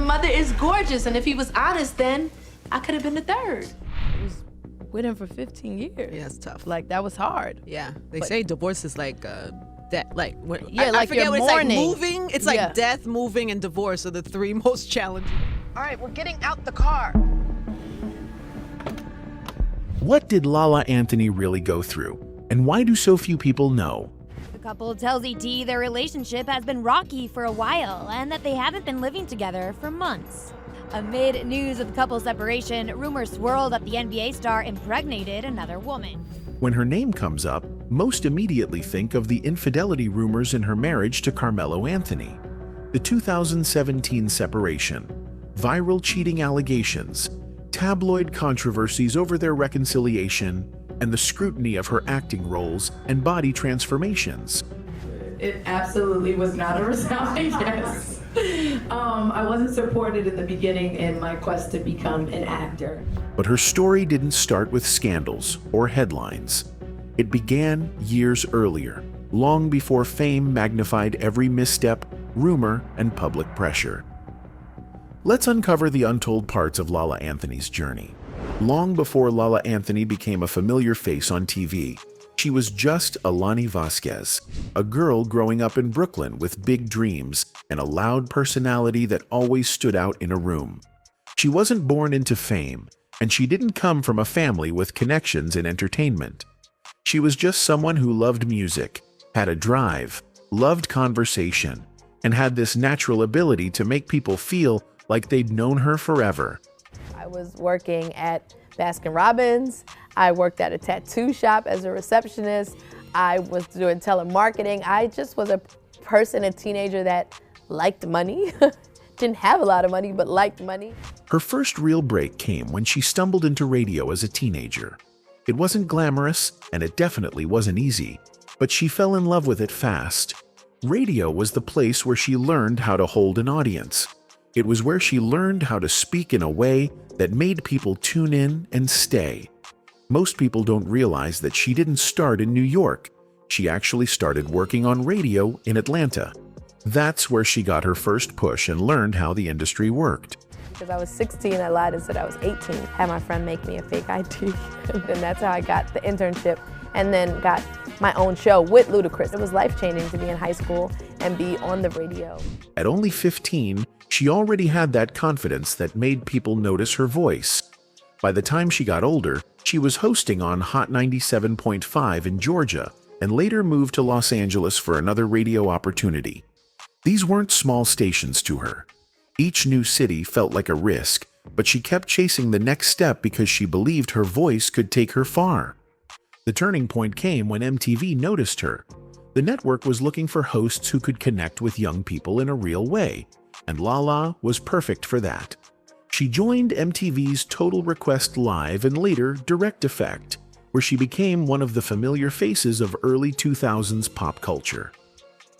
mother is gorgeous, and if he was honest, then I could have been the third. I was with him for 15 years. Yeah, it's tough. Like, that was hard. Yeah, they say divorce is like death. Like when I forget you're what mourning. it's like moving. It's like death, moving, and divorce are the three most challenging. All right, we're getting out the car. What did LaLa Anthony really go through? And why do so few people know? The couple tells ET their relationship has been rocky for a while and that they haven't been living together for months. Amid news of the couple's separation, rumors swirled that the NBA star impregnated another woman. When her name comes up, most immediately think of the infidelity rumors in her marriage to Carmelo Anthony, the 2017 separation, viral cheating allegations, tabloid controversies over their reconciliation, and the scrutiny of her acting roles and body transformations. It absolutely was not a resounding yes. I wasn't supported in the beginning in my quest to become an actor. But her story didn't start with scandals or headlines. It began years earlier, long before fame magnified every misstep, rumor, and public pressure. Let's uncover the untold parts of LaLa Anthony's journey. Long before LaLa Anthony became a familiar face on TV, she was just Alani Vasquez, a girl growing up in Brooklyn with big dreams and a loud personality that always stood out in a room. She wasn't born into fame, and she didn't come from a family with connections in entertainment. She was just someone who loved music, had a drive, loved conversation, and had this natural ability to make people feel like they'd known her forever. I was working at Baskin-Robbins. I worked at a tattoo shop as a receptionist. I was doing telemarketing. I just was a person, a teenager that liked money. Didn't have a lot of money, but liked money. Her first real break came when she stumbled into radio as a teenager. It wasn't glamorous, and it definitely wasn't easy, but she fell in love with it fast. Radio was the place where she learned how to hold an audience. It was where she learned how to speak in a way that made people tune in and stay. Most people don't realize that she didn't start in New York. She actually started working on radio in Atlanta. That's where she got her first push and learned how the industry worked. Because I was 16, I lied and said I was 18. Had my friend make me a fake ID, and then that's how I got the internship and then got my own show with Ludacris. It was life-changing to be in high school and be on the radio. At only 15, she already had that confidence that made people notice her voice. By the time she got older, she was hosting on Hot 97.5 in Georgia and later moved to Los Angeles for another radio opportunity. These weren't small stations to her. Each new city felt like a risk, but she kept chasing the next step because she believed her voice could take her far. The turning point came when MTV noticed her. The network was looking for hosts who could connect with young people in a real way, and LaLa was perfect for that. She joined MTV's Total Request Live and later Direct Effect, where she became one of the familiar faces of early 2000s pop culture.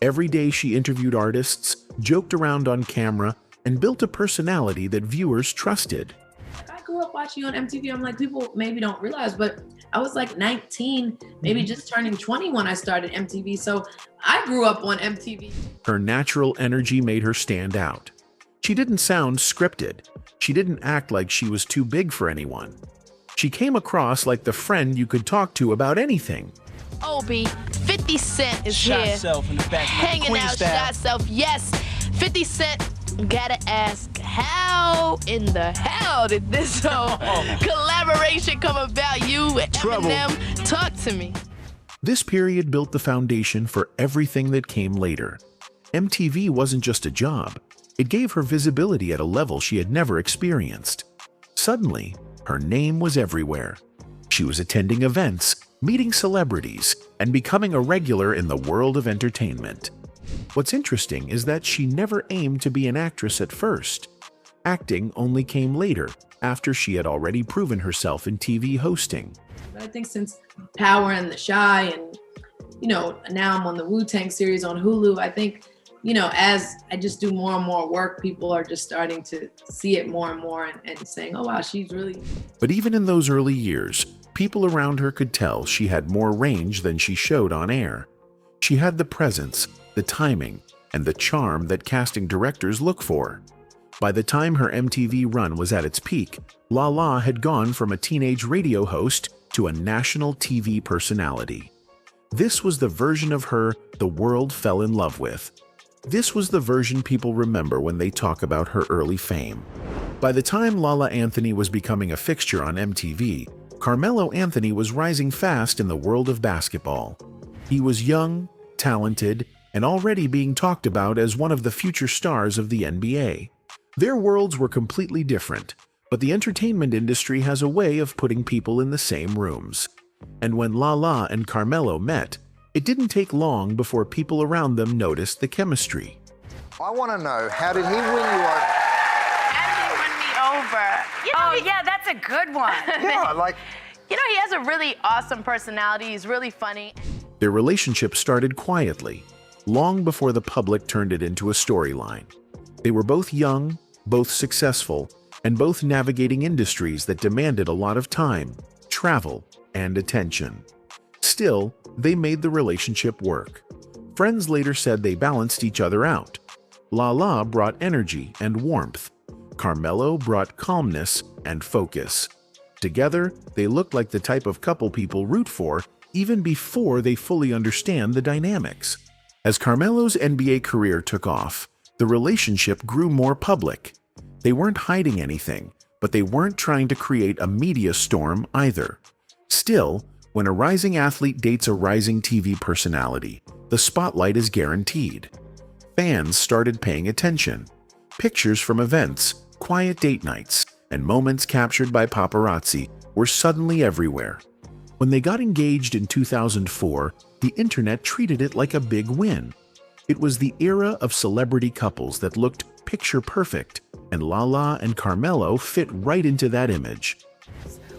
Every day she interviewed artists, joked around on camera, and built a personality that viewers trusted. I grew up watching on MTV. I'm like, people maybe don't realize, but I was like 19, maybe just turning 20 when I started MTV. So I grew up on MTV. Her natural energy made her stand out. She didn't sound scripted. She didn't act like she was too big for anyone. She came across like the friend you could talk to about anything. Obi, 50 Cent is Shot here. self in the back, Hanging Queen out, style. shot self. Yes, 50 Cent. Gotta ask, how in the hell did this whole collaboration come about? You and Trouble. Eminem, talk to me. This period built the foundation for everything that came later. MTV wasn't just a job. It gave her visibility at a level she had never experienced. Suddenly, her name was everywhere. She was attending events, meeting celebrities, and becoming a regular in the world of entertainment. What's interesting is that she never aimed to be an actress at first. Acting only came later, after she had already proven herself in TV hosting. But I think since Power and The Shy and, now I'm on the Wu-Tang series on Hulu, I think, as I just do more and more work, people are just starting to see it more and more and saying, oh, wow, she's really... But even in those early years, people around her could tell she had more range than she showed on air. She had the presence, the timing, and the charm that casting directors look for. By the time her MTV run was at its peak, LaLa had gone from a teenage radio host to a national TV personality. This was the version of her the world fell in love with. This was the version people remember when they talk about her early fame. By the time LaLa Anthony was becoming a fixture on MTV, Carmelo Anthony was rising fast in the world of basketball. He was young, talented, and already being talked about as one of the future stars of the NBA. Their worlds were completely different, but the entertainment industry has a way of putting people in the same rooms. And when LaLa and Carmelo met, it didn't take long before people around them noticed the chemistry. I want to know, how did he win you over? How did he win me over? You know, Yeah, that's a good one. Yeah, like... You know, he has a really awesome personality. He's really funny. Their relationship started quietly, long before the public turned it into a storyline. They were both young, both successful, and both navigating industries that demanded a lot of time, travel, and attention. Still, they made the relationship work. Friends later said they balanced each other out. LaLa brought energy and warmth. Carmelo brought calmness and focus. Together, they looked like the type of couple people root for even before they fully understand the dynamics. As Carmelo's NBA career took off, the relationship grew more public. They weren't hiding anything, but they weren't trying to create a media storm either. Still, when a rising athlete dates a rising TV personality, the spotlight is guaranteed. Fans started paying attention. Pictures from events, quiet date nights, and moments captured by paparazzi were suddenly everywhere. When they got engaged in 2004, the internet treated it like a big win. It was the era of celebrity couples that looked picture perfect, and LaLa and Carmelo fit right into that image.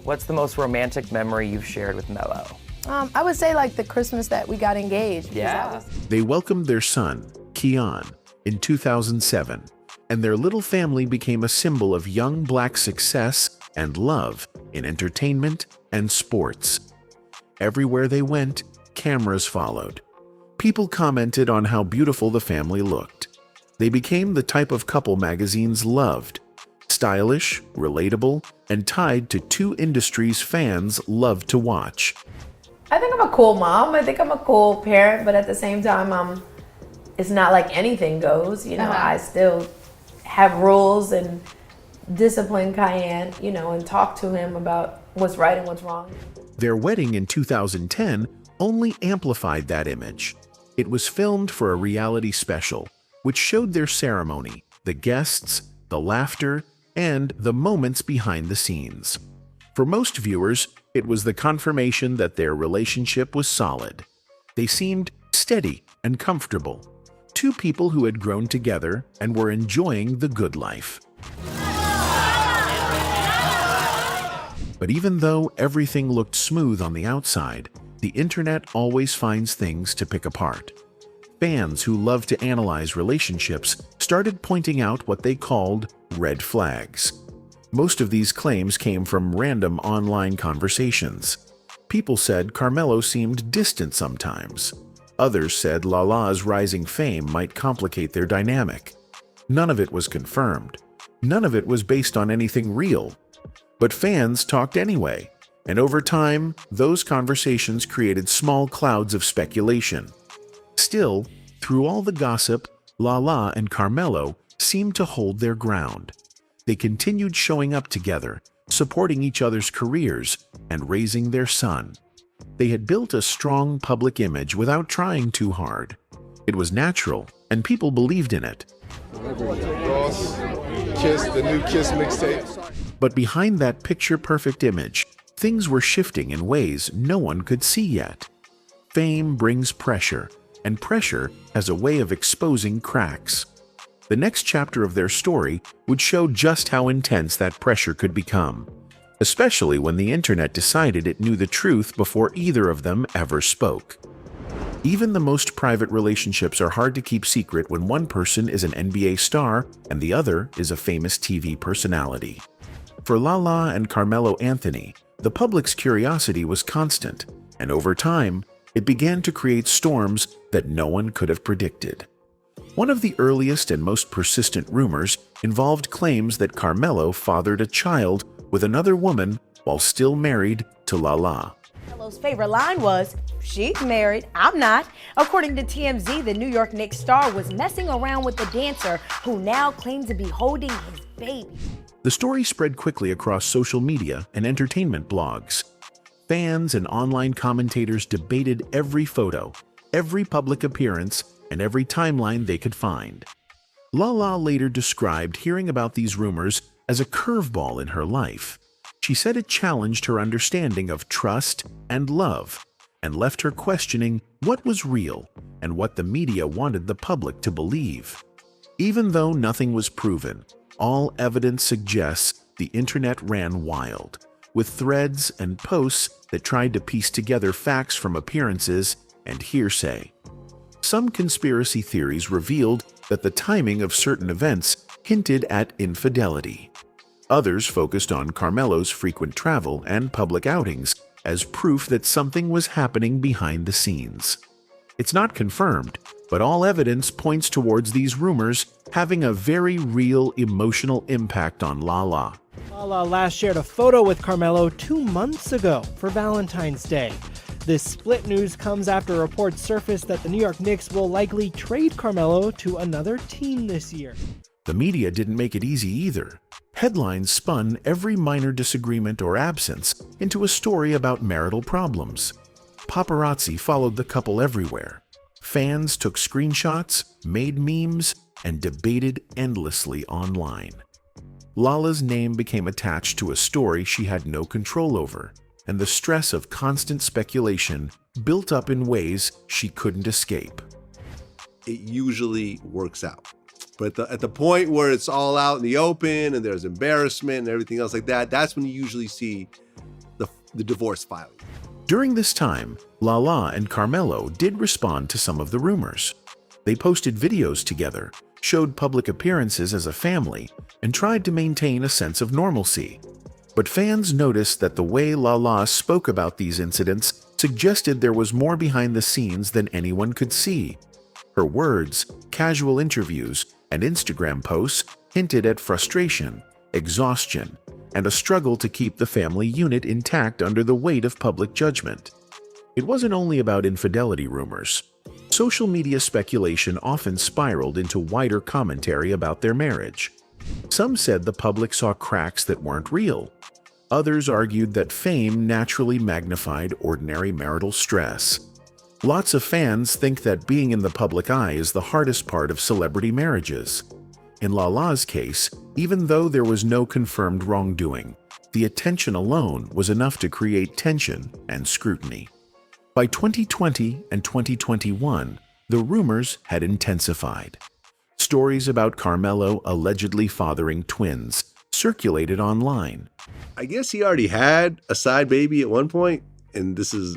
What's the most romantic memory you've shared with Melo? I would say like the Christmas that we got engaged. Yeah. They welcomed their son, Keon, in 2007, and their little family became a symbol of young black success and love in entertainment and sports. Everywhere they went, cameras followed. People commented on how beautiful the family looked. They became the type of couple magazines loved: stylish, relatable, and tied to two industries fans loved to watch. I think I'm a cool mom. I think I'm a cool parent, but at the same time, it's not like anything goes. You know, I still have rules and discipline Cayenne, you know, and talk to him about what's right and what's wrong. Their wedding in 2010 only amplified that image. It was filmed for a reality special, which showed their ceremony, the guests, the laughter, and the moments behind the scenes. For most viewers, it was the confirmation that their relationship was solid. They seemed steady and comfortable. Two people who had grown together and were enjoying the good life. But even though everything looked smooth on the outside, the internet always finds things to pick apart. Fans who love to analyze relationships started pointing out what they called red flags. Most of these claims came from random online conversations. People said Carmelo seemed distant sometimes. Others said LaLa's rising fame might complicate their dynamic. None of it was confirmed. None of it was based on anything real. But fans talked anyway, and over time, those conversations created small clouds of speculation. Still, through all the gossip, LaLa and Carmelo seemed to hold their ground. They continued showing up together, supporting each other's careers, and raising their son. They had built a strong public image without trying too hard. It was natural, and people believed in it. Ross, Kiss, the new Kiss mixtape. But behind that picture-perfect image, things were shifting in ways no one could see yet. Fame brings pressure, and pressure has a way of exposing cracks. The next chapter of their story would show just how intense that pressure could become, especially when the internet decided it knew the truth before either of them ever spoke. Even the most private relationships are hard to keep secret when one person is an NBA star and the other is a famous TV personality. For LaLa and Carmelo Anthony, the public's curiosity was constant, and over time, it began to create storms that no one could have predicted. One of the earliest and most persistent rumors involved claims that Carmelo fathered a child with another woman while still married to LaLa. Carmelo's favorite line was, "She's married, I'm not." According to TMZ, the New York Knicks star was messing around with the dancer who now claimed to be holding his baby. The story spread quickly across social media and entertainment blogs. Fans and online commentators debated every photo, every public appearance, and every timeline they could find. LaLa later described hearing about these rumors as a curveball in her life. She said it challenged her understanding of trust and love, and left her questioning what was real and what the media wanted the public to believe. Even though nothing was proven, all evidence suggests the internet ran wild, with threads and posts that tried to piece together facts from appearances and hearsay. Some conspiracy theories revealed that the timing of certain events hinted at infidelity. Others focused on Carmelo's frequent travel and public outings as proof that something was happening behind the scenes. It's not confirmed, but all evidence points towards these rumors having a very real emotional impact on LaLa. LaLa last shared a photo with Carmelo 2 months ago for Valentine's Day. This split news comes after reports surfaced that the New York Knicks will likely trade Carmelo to another team this year. The media didn't make it easy either. Headlines spun every minor disagreement or absence into a story about marital problems. Paparazzi followed the couple everywhere. Fans took screenshots, made memes, and debated endlessly online. LaLa's name became attached to a story she had no control over, and the stress of constant speculation built up in ways she couldn't escape. It usually works out. But at the point where it's all out in the open and there's embarrassment and everything else like that, that's when you usually see the divorce filing. During this time, LaLa and Carmelo did respond to some of the rumors. They posted videos together, showed public appearances as a family, and tried to maintain a sense of normalcy. But fans noticed that the way LaLa spoke about these incidents suggested there was more behind the scenes than anyone could see. Her words, casual interviews, and Instagram posts hinted at frustration, exhaustion, and a struggle to keep the family unit intact under the weight of public judgment. It wasn't only about infidelity rumors. Social media speculation often spiraled into wider commentary about their marriage. Some said the public saw cracks that weren't real. Others argued that fame naturally magnified ordinary marital stress. Lots of fans think that being in the public eye is the hardest part of celebrity marriages. In LaLa's case, even though there was no confirmed wrongdoing, the attention alone was enough to create tension and scrutiny. By 2020 and 2021, the rumors had intensified. Stories about Carmelo allegedly fathering twins circulated online. I guess he already had a side baby at one point, and this is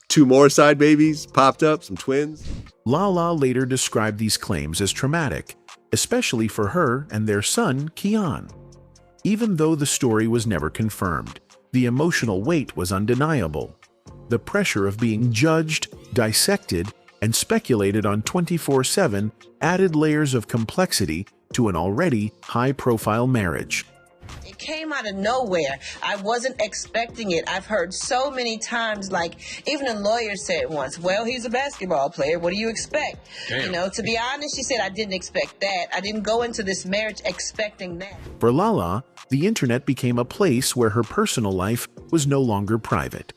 two more side babies popped up, some twins. LaLa later described these claims as traumatic, especially for her and their son, Keon. Even though the story was never confirmed, the emotional weight was undeniable. The pressure of being judged, dissected, and speculated on 24/7 added layers of complexity to an already high-profile marriage. It came out of nowhere. I wasn't expecting it. I've heard so many times, like, even a lawyer said once, well, he's a basketball player. What do you expect? Damn. You know, to be honest, she said, I didn't expect that. I didn't go into this marriage expecting that. For LaLa, the internet became a place where her personal life was no longer private.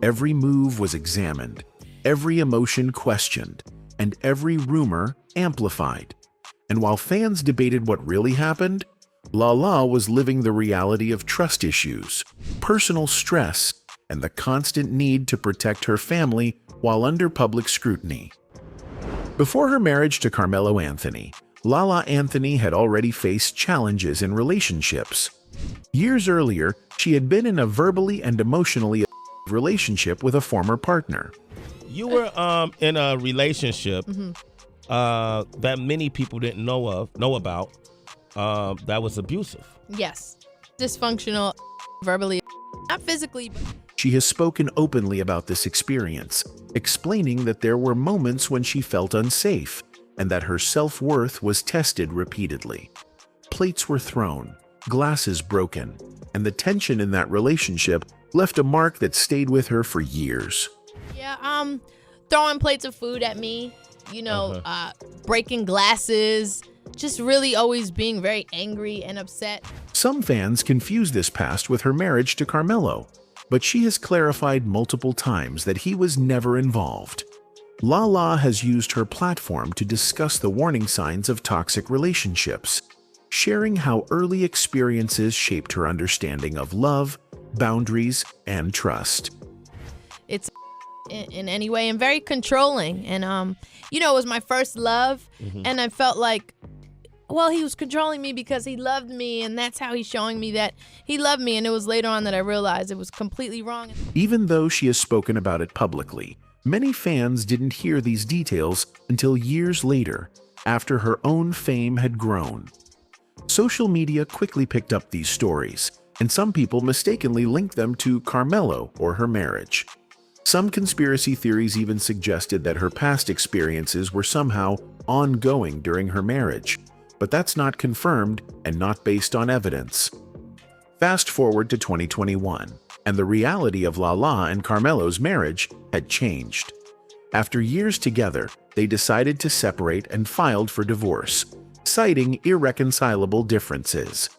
Every move was examined, every emotion questioned, and every rumor amplified. And while fans debated what really happened, LaLa was living the reality of trust issues, personal stress, and the constant need to protect her family while under public scrutiny. Before her marriage to Carmelo Anthony, LaLa Anthony had already faced challenges in relationships. Years earlier, she had been in a verbally and emotionally abusive relationship with a former partner. You were in a relationship that many people didn't know about. That was abusive. Yes. Dysfunctional, verbally, not physically. But she has spoken openly about this experience, explaining that there were moments when she felt unsafe and that her self-worth was tested repeatedly. Plates were thrown, glasses broken, and the tension in that relationship left a mark that stayed with her for years. Yeah, throwing plates of food at me, breaking glasses, just really always being very angry and upset. Some fans confuse this past with her marriage to Carmelo, but she has clarified multiple times that he was never involved. LaLa has used her platform to discuss the warning signs of toxic relationships, sharing how early experiences shaped her understanding of love, boundaries, and trust. It's in any way and very controlling. And, it was my first love. And I felt like, well, he was controlling me because he loved me, and that's how he's showing me that he loved me. And it was later on that I realized it was completely wrong. Even though she has spoken about it publicly, many fans didn't hear these details until years later, after her own fame had grown. Social media quickly picked up these stories, and some people mistakenly linked them to Carmelo or her marriage. Some conspiracy theories even suggested that her past experiences were somehow ongoing during her marriage, but that's not confirmed and not based on evidence. Fast forward to 2021, and the reality of LaLa and Carmelo's marriage had changed. After years together, they decided to separate and filed for divorce, citing irreconcilable differences.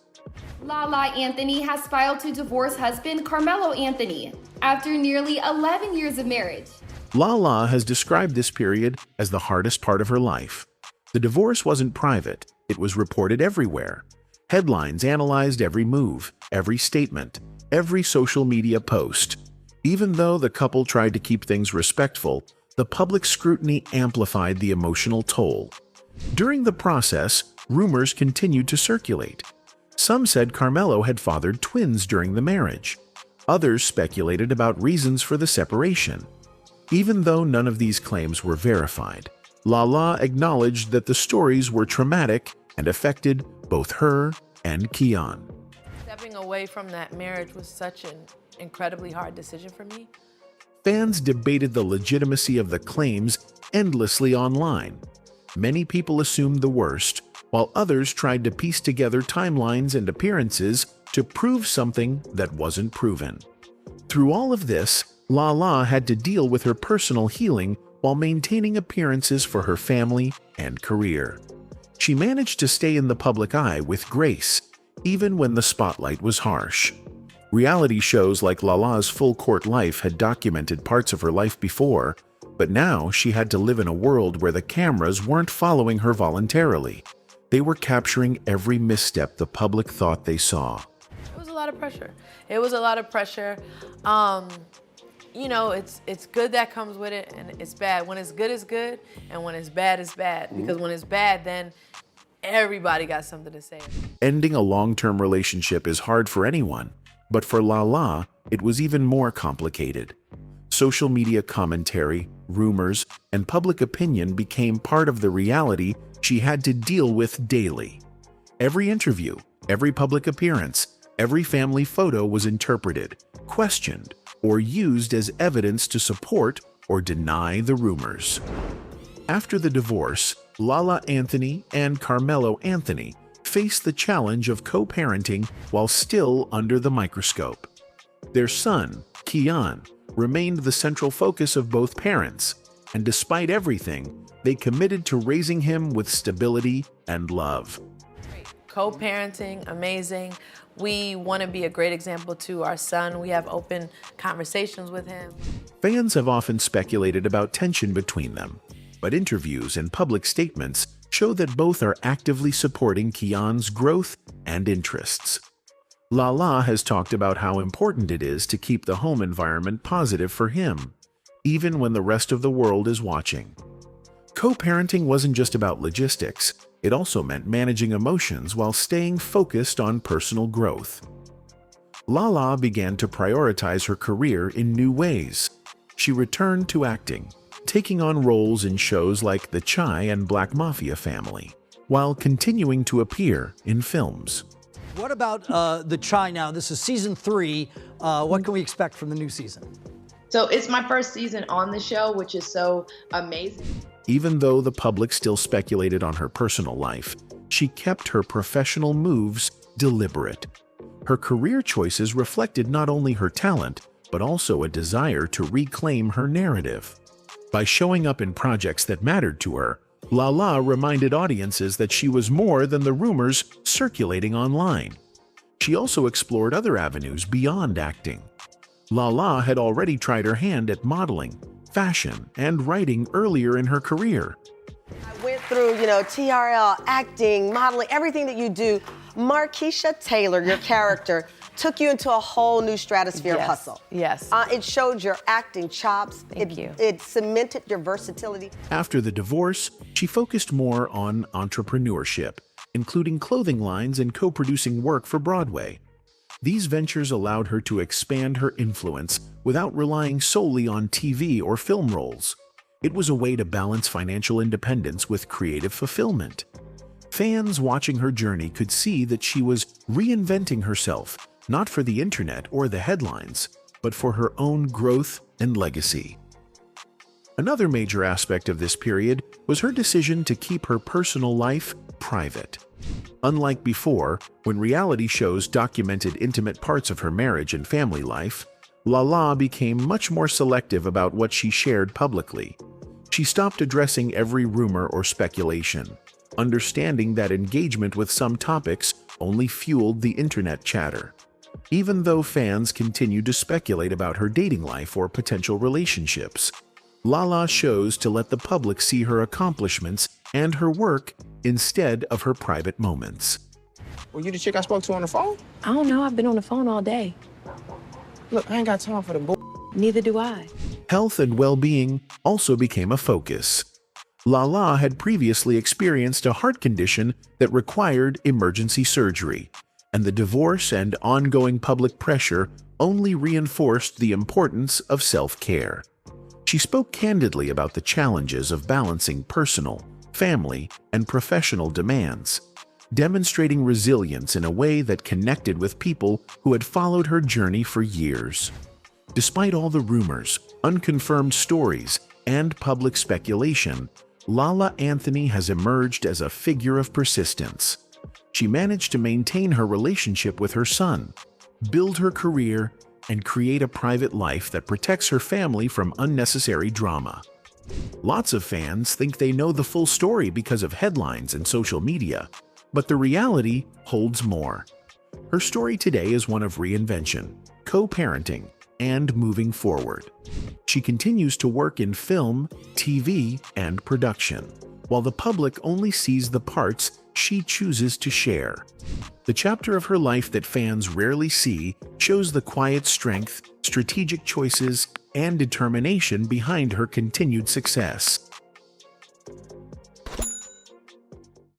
LaLa Anthony has filed to divorce husband Carmelo Anthony after nearly 11 years of marriage. LaLa has described this period as the hardest part of her life. The divorce wasn't private, it was reported everywhere. Headlines analyzed every move, every statement, every social media post. Even though the couple tried to keep things respectful, the public scrutiny amplified the emotional toll. During the process, rumors continued to circulate. Some said Carmelo had fathered twins during the marriage. Others speculated about reasons for the separation. Even though none of these claims were verified, LaLa acknowledged that the stories were traumatic and affected both her and Keon. Stepping away from that marriage was such an incredibly hard decision for me. Fans debated the legitimacy of the claims endlessly online. Many people assumed the worst, while others tried to piece together timelines and appearances to prove something that wasn't proven. Through all of this, LaLa had to deal with her personal healing while maintaining appearances for her family and career. She managed to stay in the public eye with grace, even when the spotlight was harsh. Reality shows like LaLa's Full Court Life had documented parts of her life before, but now she had to live in a world where the cameras weren't following her voluntarily. They were capturing every misstep the public thought they saw. It was a lot of pressure. It was a lot of pressure. It's good that comes with it, and it's bad. When it's good, and when it's bad, because when it's bad, then everybody got something to say. Ending a long-term relationship is hard for anyone, but for LaLa, it was even more complicated. Social media commentary, rumors, and public opinion became part of the reality she had to deal with daily. Every interview, every public appearance, every family photo was interpreted, questioned, or used as evidence to support or deny the rumors. After the divorce, LaLa Anthony and Carmelo Anthony faced the challenge of co-parenting while still under the microscope. Their son, Keon, remained the central focus of both parents, and despite everything, they committed to raising him with stability and love. Co-parenting, amazing. We want to be a great example to our son. We have open conversations with him. Fans have often speculated about tension between them, but interviews and public statements show that both are actively supporting Keon's growth and interests. LaLa has talked about how important it is to keep the home environment positive for him, even when the rest of the world is watching. Co-parenting wasn't just about logistics, it also meant managing emotions while staying focused on personal growth. LaLa began to prioritize her career in new ways. She returned to acting, taking on roles in shows like The Chai and Black Mafia Family, while continuing to appear in films. What about The Chai now? This is season 3. What can we expect from the new season? So it's my first season on the show, which is so amazing. Even though the public still speculated on her personal life, she kept her professional moves deliberate. Her career choices reflected not only her talent, but also a desire to reclaim her narrative. By showing up in projects that mattered to her, LaLa reminded audiences that she was more than the rumors circulating online. She also explored other avenues beyond acting. LaLa had already tried her hand at modeling, fashion, and writing earlier in her career. I went through, TRL, acting, modeling, everything that you do. Markeisha Taylor, your character, took you into a whole new stratosphere of hustle. Yes. It showed your acting chops. Thank you. It cemented your versatility. After the divorce, she focused more on entrepreneurship, including clothing lines and co-producing work for Broadway. These ventures allowed her to expand her influence without relying solely on TV or film roles. It was a way to balance financial independence with creative fulfillment. Fans watching her journey could see that she was reinventing herself, not for the internet or the headlines, but for her own growth and legacy. Another major aspect of this period was her decision to keep her personal life private. Unlike before, when reality shows documented intimate parts of her marriage and family life, LaLa became much more selective about what she shared publicly. She stopped addressing every rumor or speculation, understanding that engagement with some topics only fueled the internet chatter. Even though fans continued to speculate about her dating life or potential relationships, LaLa chose to let the public see her accomplishments and her work instead of her private moments. Were you the chick I spoke to on the phone? I don't know. I've been on the phone all day. Look, I ain't got time for the bull. Neither do I. Health and well-being also became a focus. LaLa had previously experienced a heart condition that required emergency surgery, and the divorce and ongoing public pressure only reinforced the importance of self-care. She spoke candidly about the challenges of balancing personal, family, and professional demands, demonstrating resilience in a way that connected with people who had followed her journey for years. Despite all the rumors, unconfirmed stories, and public speculation, LaLa Anthony has emerged as a figure of persistence. She managed to maintain her relationship with her son, build her career, and create a private life that protects her family from unnecessary drama. Lots of fans think they know the full story because of headlines and social media, but the reality holds more. Her story today is one of reinvention, co-parenting, and moving forward. She continues to work in film, TV, and production, while the public only sees the parts she chooses to share. The chapter of her life that fans rarely see shows the quiet strength, strategic choices, and determination behind her continued success.